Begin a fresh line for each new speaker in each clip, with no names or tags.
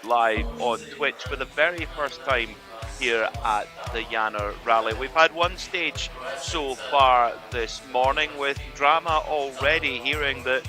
live on Twitch for the very first time here at the Jännerrallye. We've had one stage so far this morning with drama already, hearing that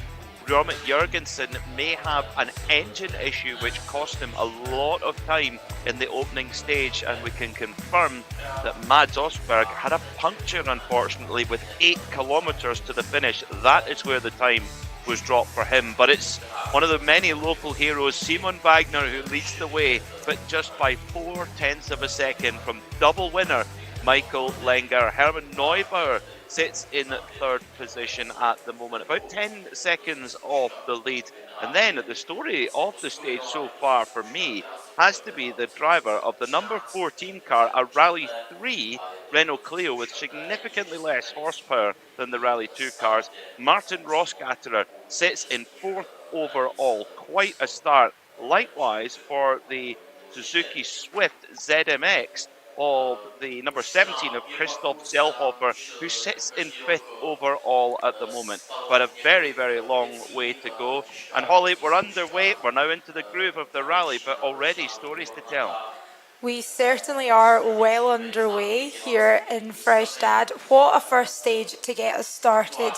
Robert Jurgensen may have an engine issue which cost him a lot of time in the opening stage, and we can confirm that Mads Ostberg had a puncture, unfortunately, with 8 kilometers to the finish. That is where the time was dropped for him, but it's one of the many local heroes, Simon Wagner, who leads the way, but just by 0.4 of a second from double winner Michael Lenger. Hermann Neubauer sits in third position at the moment, about 10 seconds off the lead. And then the story of the stage so far for me has to be the driver of the number 14 car, a Rally 3 Renault Clio with significantly less horsepower than the Rally 2 cars. Martin Rossgatterer sits in 4th overall. Quite a start. Likewise for the Suzuki Swift ZMX of the number 17 of Christoph Zellhofer, who sits in 5th overall at the moment. But a very, very long way to go. And Hollie, we're underway. We're now into the groove of the rally, but already stories to tell.
We certainly are well underway here in Freistadt. What a first stage to get us started.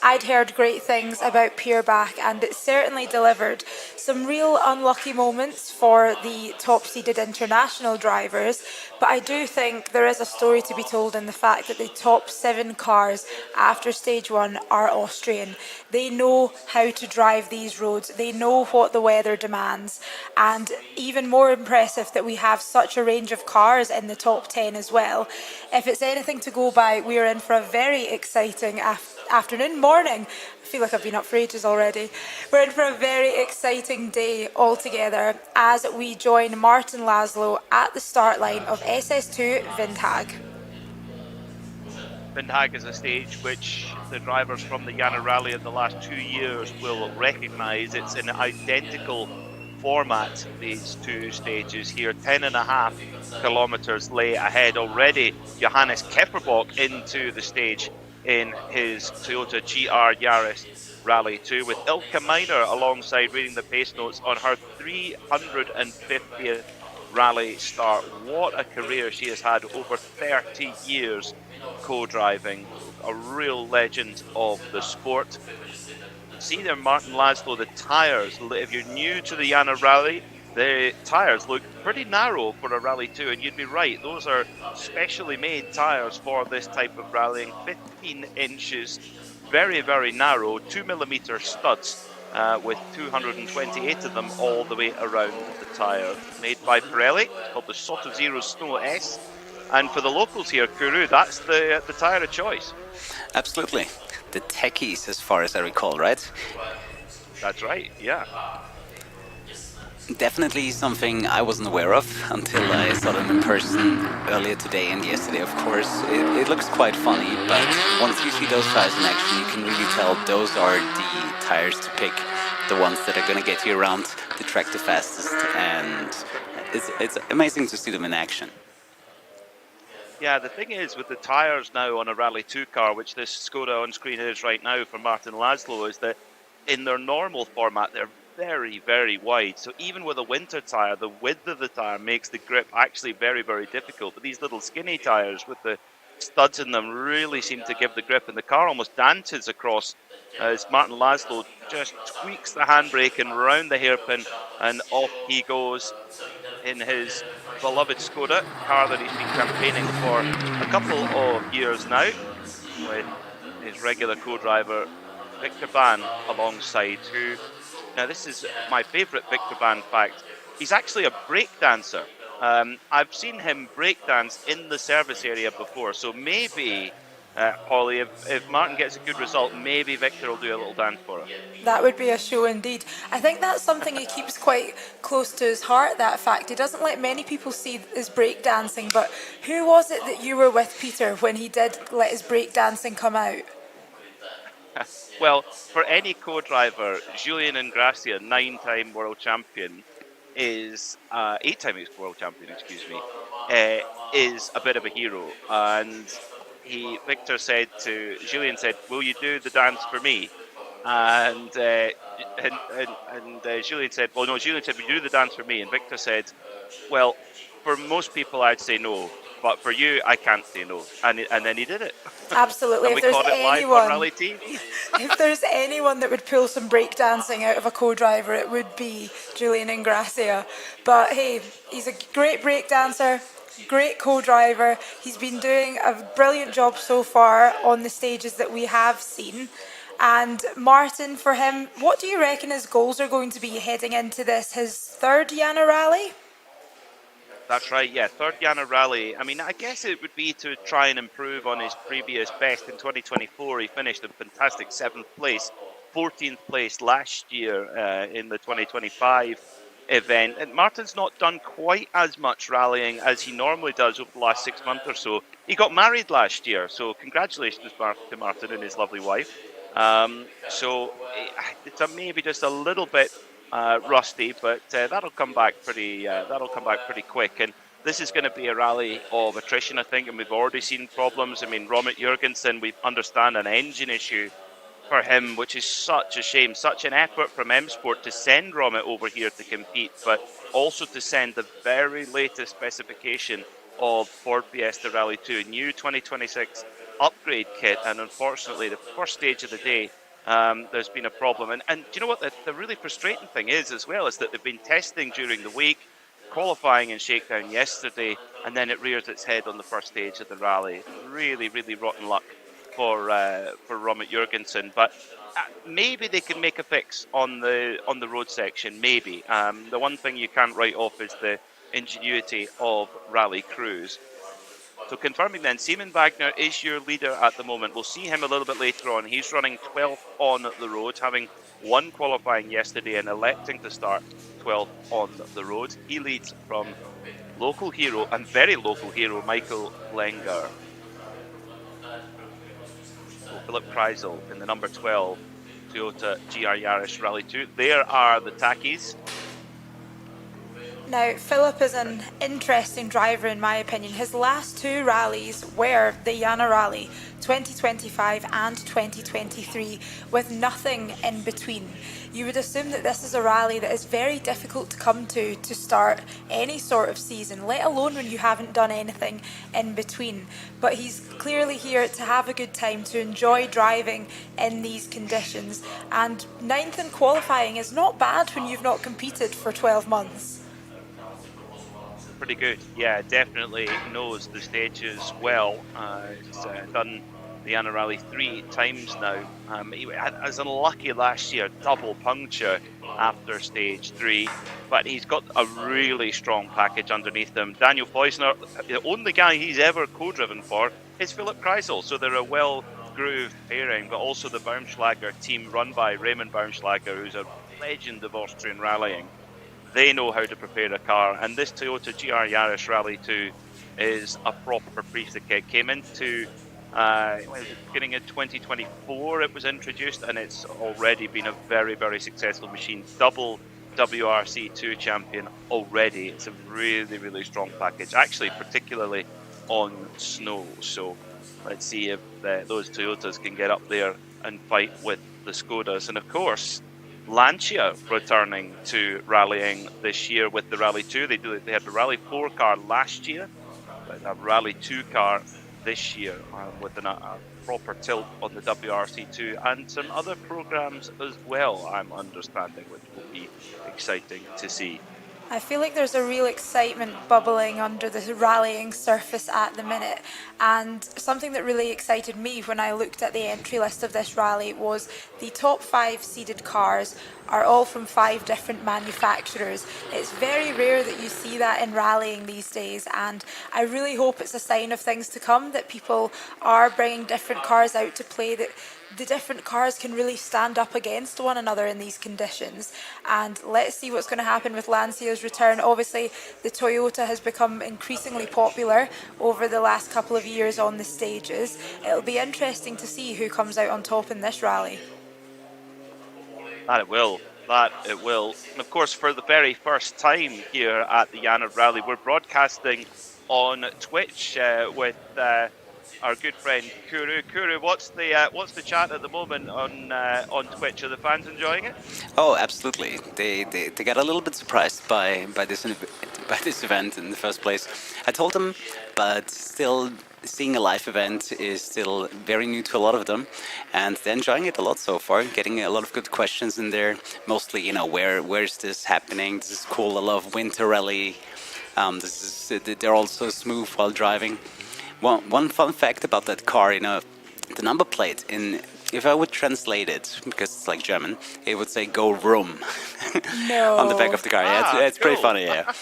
I'd heard great things about Pierbach, and it certainly delivered. Some real unlucky moments for the top-seeded international drivers, but I do think there is a story to be told in the fact that the top 7 cars after stage 1 are Austrian. They know how to drive these roads, they know what the weather demands, and even more impressive that we have such a range of cars in the top 10 as well. If it's anything to go by, we are in for a very exciting morning. I feel like I've been up for ages already. We're in for a very exciting day altogether as we join Martin Laszlo at the start line of SS2 Windhaag.
Windhaag is a stage which the drivers from the Jännerrallye in the last 2 years will recognise. It's an identical format, these two stages here. 10.5 kilometres lay ahead already. Johannes Kepperbach into the stage in his Toyota GR Yaris Rally 2, with Ilka Miner alongside, reading the pace notes on her 350th rally start. What a career she has had, over 30 years co-driving, a real legend of the sport. See there, Martin Laszlo, the tyres. If you're new to the Jännerrallye, the tyres look pretty narrow for a Rally 2, and you'd be right. Those are specially made tyres for this type of rallying. 15 inches, very, very narrow, 2mm studs with 228 of them all the way around the tyre. Made by Pirelli, it's called the Soto Zero Snow S. And for the locals here, Kourou, that's the tyre of choice.
Absolutely. The techies, as far as I recall, right?
That's right, yeah.
Definitely something I wasn't aware of until I saw them in person earlier today and yesterday, of course. It looks quite funny, but once you see those tires in action, you can really tell those are the tires to pick, the ones that are going to get you around the track the fastest, and it's amazing to see them in action.
Yeah, the thing is, with the tyres now on a Rally 2 car, which this Skoda on screen is right now for Martin Laszlo, is that in their normal format, they're very, very wide. So even with a winter tyre, the width of the tyre makes the grip actually very, very difficult. But these little skinny tyres with the studs in them really seem to give the grip, and the car almost dances across as Martin Laszlo just tweaks the handbrake and round the hairpin, and off he goes in his beloved Skoda, car that he's been campaigning for a couple of years now, with his regular co-driver Victor Ban alongside, who, now this is my favourite Victor Ban fact, he's actually a break dancer. I've seen him breakdance in the service area before, so maybe, Hollie, if Martin gets a good result, maybe Victor will do a little dance for him.
That would be a show indeed. I think that's something he keeps quite close to his heart, that fact. He doesn't let many people see his breakdancing, but who was it that you were with, Peter, when he did let his breakdancing come out?
Well, for any co-driver, Julien Ingrassia, 9-time world champion, is 8-time world champion, is a bit of a hero. And Victor said to Julien, said, "Will you do the dance for me?" And Julian said, well, no, Julian said, would you do the dance for me? And Victor said, well, for most people, I'd say no. But for you, I can't say no. And then he did it.
Absolutely.
And we caught it live on Rally TV.
If there's anyone that would pull some breakdancing out of a co-driver, it would be Julian Ingrassia. But hey, he's a great breakdancer, great co-driver. He's been doing a brilliant job so far on the stages that we have seen. And Martin, for him, what do you reckon his goals are going to be heading into this, his third Jännerrallye?
That's right, yeah, third Jännerrallye. I mean, I guess it would be to try and improve on his previous best in 2024. He finished in fantastic 7th place, 14th place last year in the 2025 event. And Martin's not done quite as much rallying as he normally does over the last 6 months or so. He got married last year, so congratulations to Martin and his lovely wife. So it's maybe just a little bit rusty, but that'll come back pretty quick. And this is going to be a rally of attrition, I think, and we've already seen problems. I mean, Robert Jurgensen, we understand an engine issue for him, which is such a shame. Such an effort from M Sport to send Romit over here to compete, but also to send the very latest specification of Ford Fiesta Rally 2, new 2026 upgrade kit. And unfortunately, the first stage of the day, there's been a problem. And do you know what the really frustrating thing is as well, is that they've been testing during the week, qualifying in shakedown yesterday, and then it rears its head on the first stage of the rally. Really, really rotten luck for Romit Jurgensen, but maybe they can make a fix on the road section. Maybe the one thing you can't write off is the ingenuity of rally crews. So confirming then, Simon Wagner is your leader at the moment. We'll see him a little bit later on. He's running 12th on the road, having won qualifying yesterday and electing to start 12th on the road. He leads from local hero and very local hero Michael Lenger. Philip Kreisel in the number 12 Toyota GR Yaris Rally 2. There are the tackies.
Now, Philip is an interesting driver in my opinion. His last two rallies were the Jännerrallye 2025 and 2023, with nothing in between. You would assume that this is a rally that is very difficult to come to start any sort of season, let alone when you haven't done anything in between. But he's clearly here to have a good time, to enjoy driving in these conditions. And 9th in qualifying is not bad when you've not competed for 12 months.
Pretty good, yeah, definitely knows the stages well. He's done the Jännerrallye 3 times now. He was unlucky last year, double puncture after stage 3, but he's got a really strong package underneath him. Daniel Feusner, the only guy he's ever co-driven for is Philip Kreisel, so they're a well-grooved pairing, but also the Baumschlager team run by Raymond Baumschlager, who's a legend of Austrian rallying. They know how to prepare a car, and this Toyota GR Yaris Rally 2 is a proper piece of kit. Came into beginning of 2024 it was introduced, and it's already been a very, very successful machine. Double WRC2 champion already. It's a really, really strong package, actually, particularly on snow. So let's see if those Toyotas can get up there and fight with the Skodas. And of course, Lancia returning to rallying this year with the Rally 2. They had the Rally 4 car last year, but a Rally 2 car this year with a proper tilt on the WRC2 and some other programs as well, I'm understanding, which will be exciting to see.
I feel like there's a real excitement bubbling under the rallying surface at the minute, and something that really excited me when I looked at the entry list of this rally was the top 5 seeded cars are all from 5 different manufacturers. It's very rare that you see that in rallying these days, and I really hope it's a sign of things to come, that people are bringing different cars out to play, that the different cars can really stand up against one another in these conditions. And let's see what's going to happen with Lancia's return. Obviously, the Toyota has become increasingly popular over the last couple of years on the stages. It'll be interesting to see who comes out on top in this rally.
That it will. And of course, for the very first time here at the Jännerrallye, we're broadcasting on Twitch with our good friend Kuru. Kuru, what's the chat at the moment on Twitch? Are the fans enjoying it?
Oh, absolutely. They got a little bit surprised by this event in the first place. I told them, but still seeing a live event is still very new to a lot of them, and they're enjoying it a lot so far. Getting a lot of good questions in there. Mostly, where's this happening? This is cool. I love winter rally. They're also smooth while driving. One fun fact about that car, the number plate if I would translate it, because it's like German, it would say "Go Room"
No.
on the back of the car. Yeah, it's pretty
Cool.
funny. Yeah.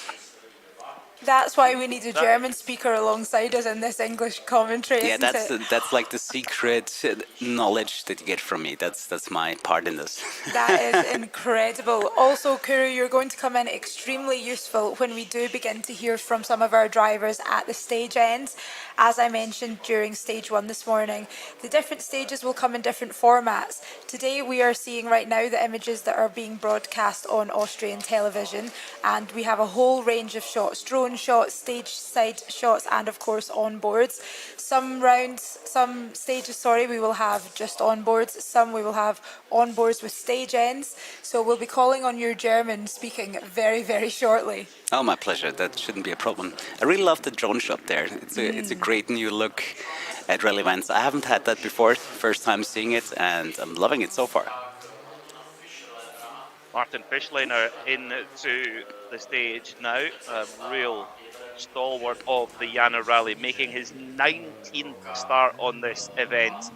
That's why we need a German speaker alongside us in this English commentary,
Yeah,
isn't it?
that's like the secret knowledge that you get from me. That's my part in this.
That is incredible. Also, Kuru, you're going to come in extremely useful when we do begin to hear from some of our drivers at the stage ends. As I mentioned during stage one this morning, the different stages will come in different formats. Today we are seeing right now the images that are being broadcast on Austrian television, and we have a whole range of shots, drone shots, stage side shots, and of course onboards. Some stages, we will have just onboards. Some we will have onboards with stage ends. So we'll be calling on your German speaking very, very shortly.
Oh, my pleasure. That shouldn't be a problem. I really love the drone shot there. It's a great new look at rally events. I haven't had that before. First time seeing it, and I'm loving it so far.
Martin Fischleiner into the stage now, a real stalwart of the Jännerrallye, making his 19th start on this event.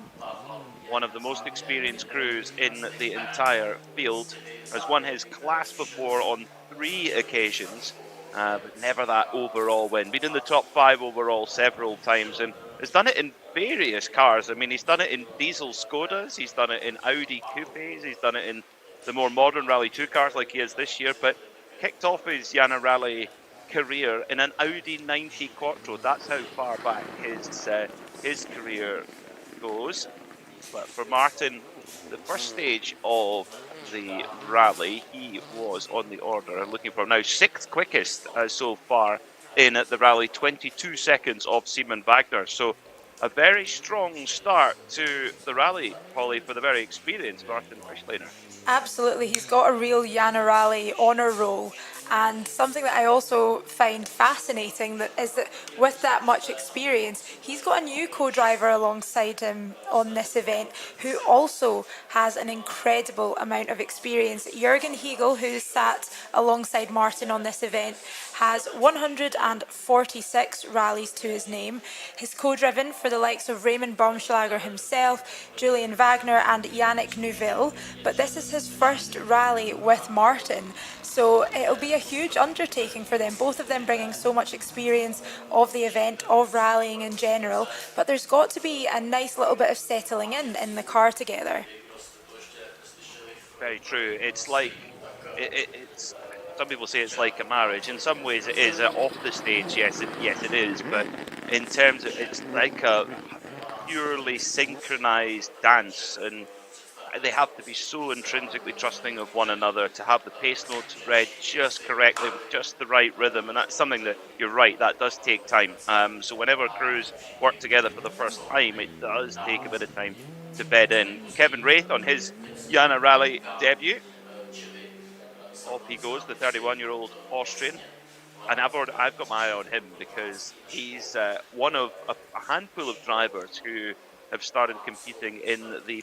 One of the most experienced crews in the entire field. Has won his class before on 3 occasions, but never that overall win. Been in the top 5 overall several times, and has done it in various cars. I mean, he's done it in diesel Skodas, he's done it in Audi coupes, he's done it in the more modern Rally 2 cars like he is this year, but kicked off his Jännerrallye career in an Audi 90 Quattro. That's how far back his career goes. But for Martin, the first stage of the rally, he was on the order. Looking for now 6th quickest so far in the rally, 22 seconds of Simon Wagner. So a very strong start to the rally, Hollie, for the very experienced Martin Fischleiner.
Absolutely, he's got a real Jännerrallye honour roll. And something that I also find fascinating is that with that much experience, he's got a new co-driver alongside him on this event who also has an incredible amount of experience. Jürgen Hegel, who sat alongside Martin on this event, has 146 rallies to his name. He's co-driven for the likes of Raymond Baumschlager himself, Julian Wagner and Yannick Neuville, but this is his first rally with Martin. So it'll be a huge undertaking for them, both of them bringing so much experience of the event, of rallying in general, but there's got to be a nice little bit of settling in the car together.
Very true. It's like, it's some people say it's like a marriage. In some ways it is off the stage, yes it is, but in terms of, it's like a purely synchronized dance, and they have to be so intrinsically trusting of one another to have the pace notes read just correctly with just the right rhythm, and that's something that, you're right, that does take time. So whenever crews work together for the first time, it does take a bit of time to bed in. Kevin Wraith on his Jännerrallye debut. Off he goes, the 31-year-old Austrian. And I've got my eye on him because he's one of a handful of drivers who have started competing in the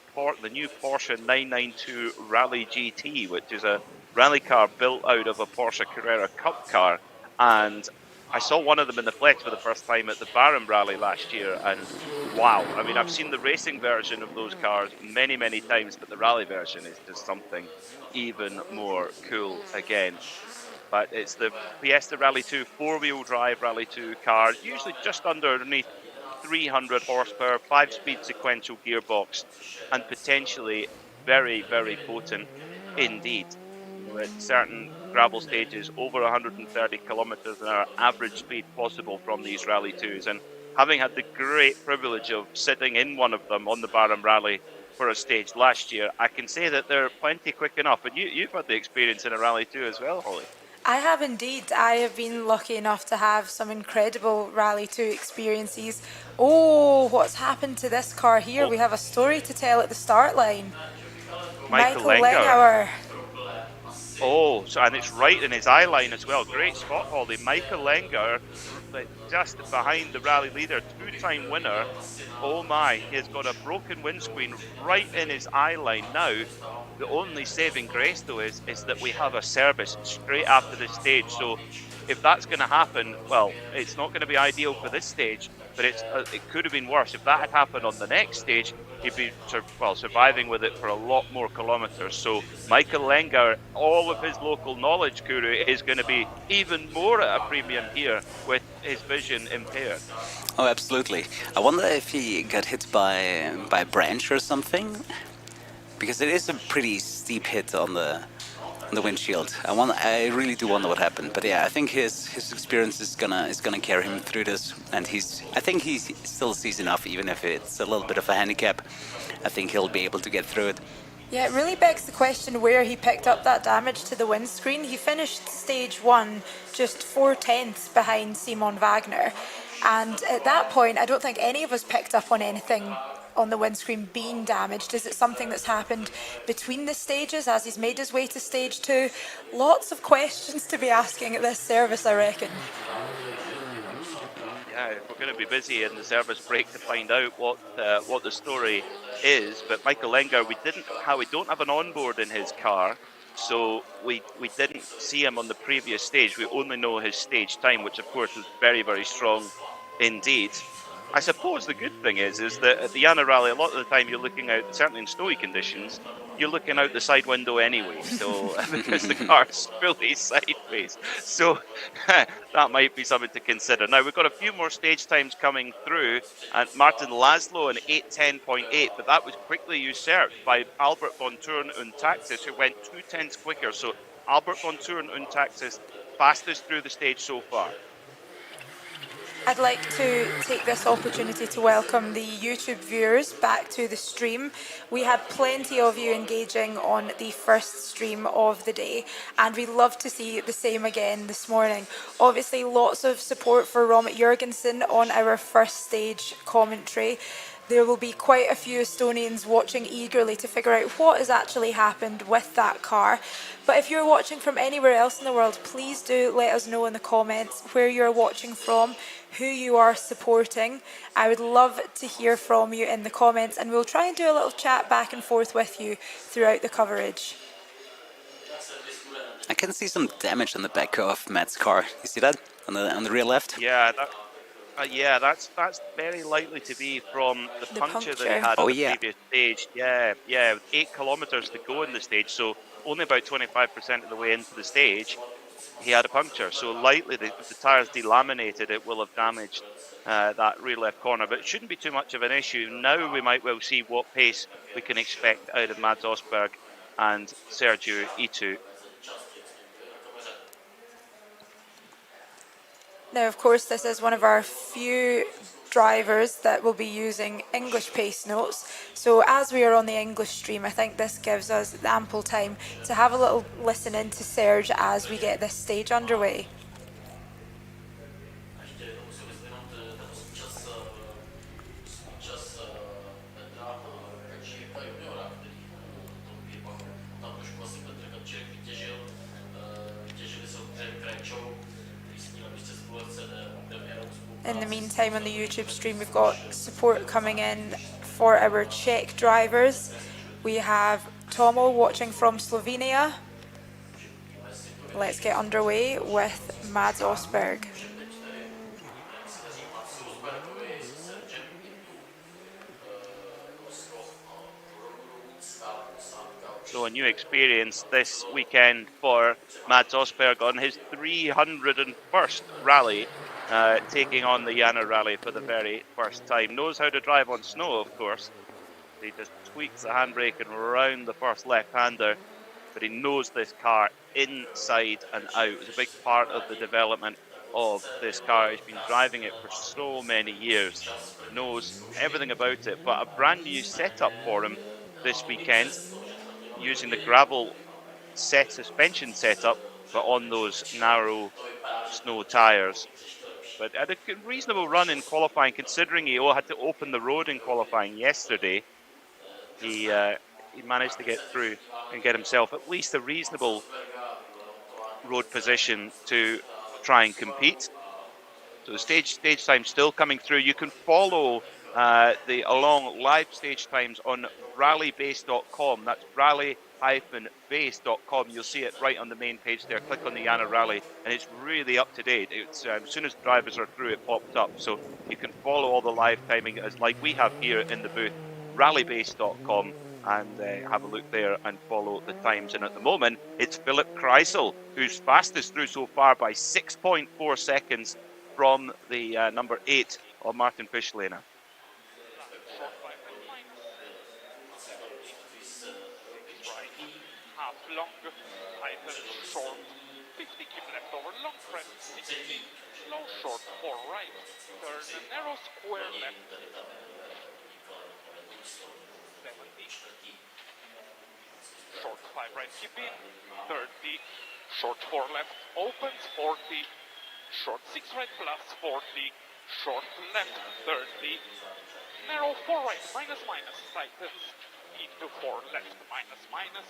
new Porsche 992 Rally GT, which is a rally car built out of a Porsche Carrera Cup car. And I saw one of them in the flesh for the first time at the Barham Rally last year, and wow, I mean, I've seen the racing version of those cars many, many times, but the rally version is just something even more cool again. But it's the Fiesta Rally 2 4-wheel drive Rally 2 car, usually just underneath 300 horsepower, 5-speed sequential gearbox, and potentially very, very potent indeed. With certain gravel stages over 130 kilometers an hour average speed possible from these Rally 2s. And having had the great privilege of sitting in one of them on the Barham Rally for a stage last year, I can say that they're plenty quick enough. And you've had the experience in a Rally 2 as well, Hollie.
I have indeed. I have been lucky enough to have some incredible Rally 2 experiences. Oh, what's happened to this car here?
Oh,
We have a story to tell at the start line.
Michael
Michael
Lengauer.
Lengauer.
Oh, so, and it's right in his eye line as well. Great spot, Hollie. Michael Lengauer, just behind the rally leader, two-time winner. Oh my, he has got a broken windscreen right in his eye line now. The only saving grace, though, is that we have a service straight after this stage. So if that's going to happen, well, it's not going to be ideal for this stage, but it could have been worse. If that had happened on the next stage, he'd be surviving with it for a lot more kilometres. So Michael Lengauer, all of his local knowledge, Kuru, is going to be even more at a premium here with his vision impaired.
Oh, absolutely. I wonder if he got hit by a branch or something, because it is a pretty steep hit on the windshield. I really do wonder what happened. But yeah, I think his experience is gonna carry him through this, and I think he still sees enough, even if it's a little bit of a handicap. I think he'll be able to get through it.
Yeah, it really begs the question where he picked up that damage to the windscreen. He finished stage 1 just 4/10 behind Simon Wagner. And at that point, I don't think any of us picked up on anything on the windscreen being damaged. Is it something that's happened between the stages as he's made his way to stage 2? Lots of questions to be asking at this service, I reckon.
Yeah, we're going to be busy in the service break to find out what the story is. But Michael Lengauer, we don't have an onboard in his car, so we didn't see him on the previous stage. We only know his stage time, which of course is very, very strong indeed. I suppose the good thing is that at the Jännerrallye, a lot of the time you're looking out, certainly in snowy conditions, you're looking out the side window anyway, so because the car's fully sideways. So that might be something to consider. Now, we've got a few more stage times coming through, and Martin Laszlo in 8:10.8, but that was quickly usurped by Albert von Thurn und Taxis, who went 2/10 quicker. So Albert von Thurn und Taxis, fastest through the stage so far.
I'd like to take this opportunity to welcome the YouTube viewers back to the stream. We had plenty of you engaging on the first stream of the day, and we'd love to see the same again this morning. Obviously, lots of support for Romit Jurgensen on our first stage commentary. There will be quite a few Estonians watching eagerly to figure out what has actually happened with that car. But if you're watching from anywhere else in the world, please do let us know in the comments where you're watching from, who you are supporting. I would love to hear from you in the comments, and we'll try and do a little chat back and forth with you throughout the coverage.
I can see some damage on the back of Matt's car. You see that on the rear left?
Yeah, that's very likely to be from the puncture that he had on the previous stage. Yeah, 8 kilometres to go in the stage, so only about 25% of the way into the stage, he had a puncture. So likely, if the tyres delaminated, it will have damaged that rear left corner. But it shouldn't be too much of an issue. Now we might well see what pace we can expect out of Mads Ostberg and Sergio Itu.
Now, of course, this is one of our few drivers that will be using English pace notes. So as we are on the English stream, I think this gives us ample time to have a little listen in to Serge as we get this stage underway. In the meantime, on the YouTube stream, we've got support coming in for our Czech drivers. We have Tomo watching from Slovenia. Let's get underway with Mads Ostberg.
So a new experience this weekend for Mads Ostberg on his 301st rally. Taking on the Jännerrallye for the very first time. Knows how to drive on snow, of course. He just tweaks the handbrake and round the first left-hander, but he knows this car inside and out. It was a big part of the development of this car. He's been driving it for so many years, knows everything about it, but a brand new setup for him this weekend, using the gravel suspension setup but on those narrow snow tyres. But had a reasonable run in qualifying, considering he had to open the road in qualifying yesterday. He managed to get through and get himself at least a reasonable road position to try and compete. So the stage time still coming through. You can follow the along live stage times on rallybase.com. That's rally-base.com. You'll see it right on the main page there. Click on the Jännerrallye, and it's really up to date. It's as soon as drivers are through, it pops up, so you can follow all the live timing as like we have here in the booth. Rallybase.com. And have a look there and follow the times. And at the moment, it's Philip Kreisel who's fastest through so far by 6.4 seconds from the number 8 of Martin Fischlener.
Half long, tighten short, 50 keep left over long front, 60, slow short 4 right, turn narrow square left, 70, short 5 right keep in, 30, short 4 left, opens 40, short 6 right plus 40, short left 30, narrow 4 right minus minus, tightens, into 4 left minus minus,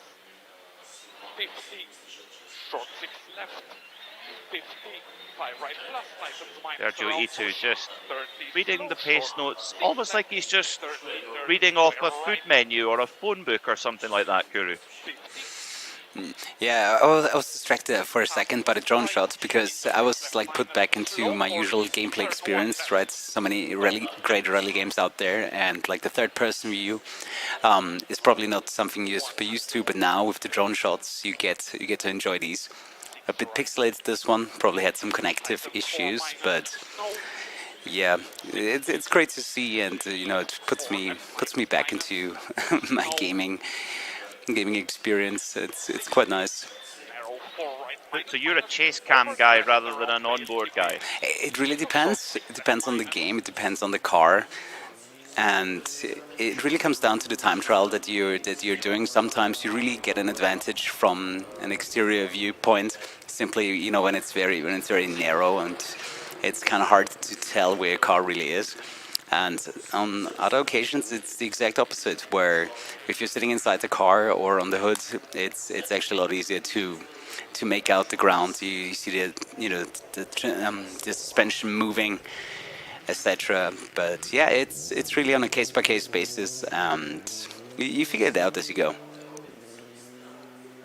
50, short 6 left, 50, 5 right plus, tightens minus
Sergio Itu just
30,
reading the pace
short,
notes,
6
almost like
left,
he's just
30,
reading off a
square
food
right,
menu or a phone book or something like that, Kuru.
50,
Yeah, I was distracted for a second by the drone shot because I was like put back into my usual gameplay experience, right? So many great rally games out there, and like the third-person view is probably not something you're super used to. But now with the drone shots, you get to enjoy these. A bit pixelated this one, probably had some connective issues, but yeah, it's great to see, and it puts me back into my gaming experience. It's quite nice.
narrow 4 right
So you're a chase cam guy rather than an onboard guy.
It really depends. It depends on the game. It depends on the car, and it really comes down to the time trial that you're doing. Sometimes you really get an advantage from an exterior viewpoint. Simply, when it's very narrow and it's kind of hard to tell where a car really is. And on other occasions, it's the exact opposite. Where if you're sitting inside the car or on the hood, it's actually a lot easier to make out the ground. You see the suspension moving, etc. But yeah, it's really on a case by case basis, and you figure it out as you go.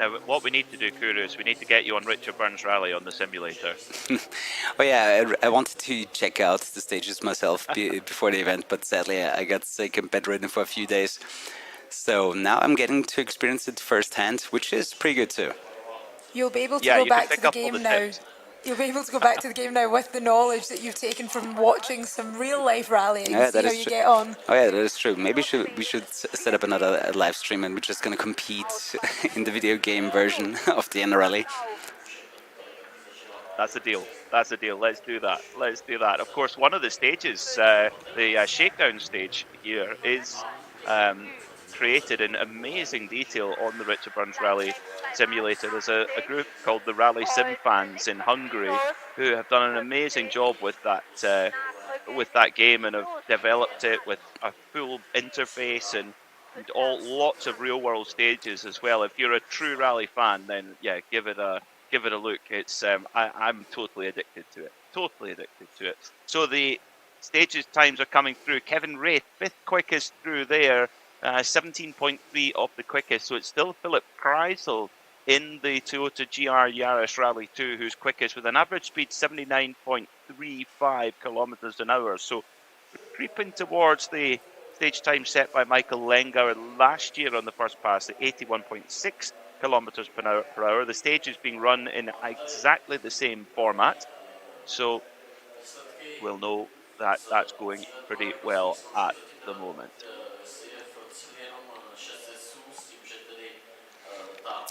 Now, what we need to do, Kuru, is we need to get you on Richard Burns Rally on the simulator.
Oh yeah, I wanted to check out the stages myself before the event, but sadly I got sick and bedridden for a few days. So now I'm getting to experience it firsthand, which is pretty good too.
You'll be able to
Yeah,
go
you can
back to
pick
the
up all
game
the
now.
tips.
You'll be able to go back to the game now with the knowledge that you've taken from watching some real life rallying.
Yeah,
See
that
how
is
you
true.
get on.
Oh yeah, that is true. Maybe we should set up another live stream, and we're just gonna compete in the video game version of the Jännerrallye.
That's a deal. That's a deal. Let's do that. Let's do that. Of course, one of the stages, the shakedown stage here, is created in amazing detail on the Richard Burns Rally simulator. There's a group called the Rally Sim Fans in Hungary who have done an amazing job with that game and have developed it with a full interface and lots of real world stages as well. If you're a true rally fan, then yeah, give it a look. It's I'm totally addicted to it. Totally addicted to it. So the stages times are coming through. Kevin Wraith, 5th quickest through there, 17.3 of the quickest. So it's still Philip Kreisel in the Toyota GR Yaris Rally 2 who's quickest with an average speed 79.35 kilometers an hour. So creeping towards the stage time set by Michael Lengauer last year on the first pass at 81.6 kilometers per hour. The stage is being run in exactly the same format, so we'll know that that's going pretty well at the moment.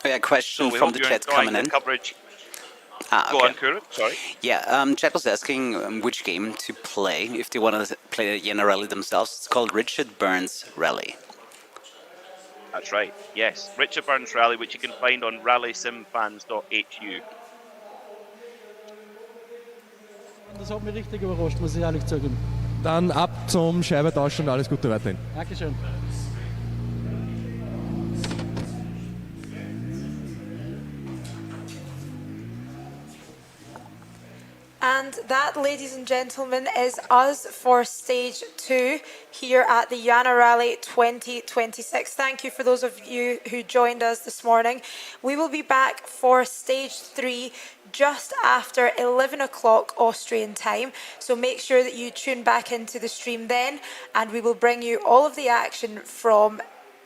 Oh yeah, question
So
from the chat coming in.
Coverage.
Okay.
Go on, Kuru. Sorry.
Yeah, chat was asking which game to play if they want to play the Jännerrallye themselves. It's called Richard Burns Rally.
That's right. Yes, Richard Burns Rally, which you can find on rallysimfans.hu.
Das hat mich richtig überrascht, muss ich ehrlich zugeben.
Dann ab zum Scheibe tauschen und alles Gute weiterhin.
Dankeschön.
And that, ladies and gentlemen, is us for stage 2 here at the Jännerrallye 2026. Thank you for those of you who joined us this morning. We will be back for stage 3 just after 11 o'clock Austrian time. So make sure that you tune back into the stream then, and we will bring you all of the action from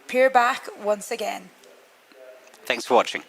Pierbach once again.
Thanks for watching.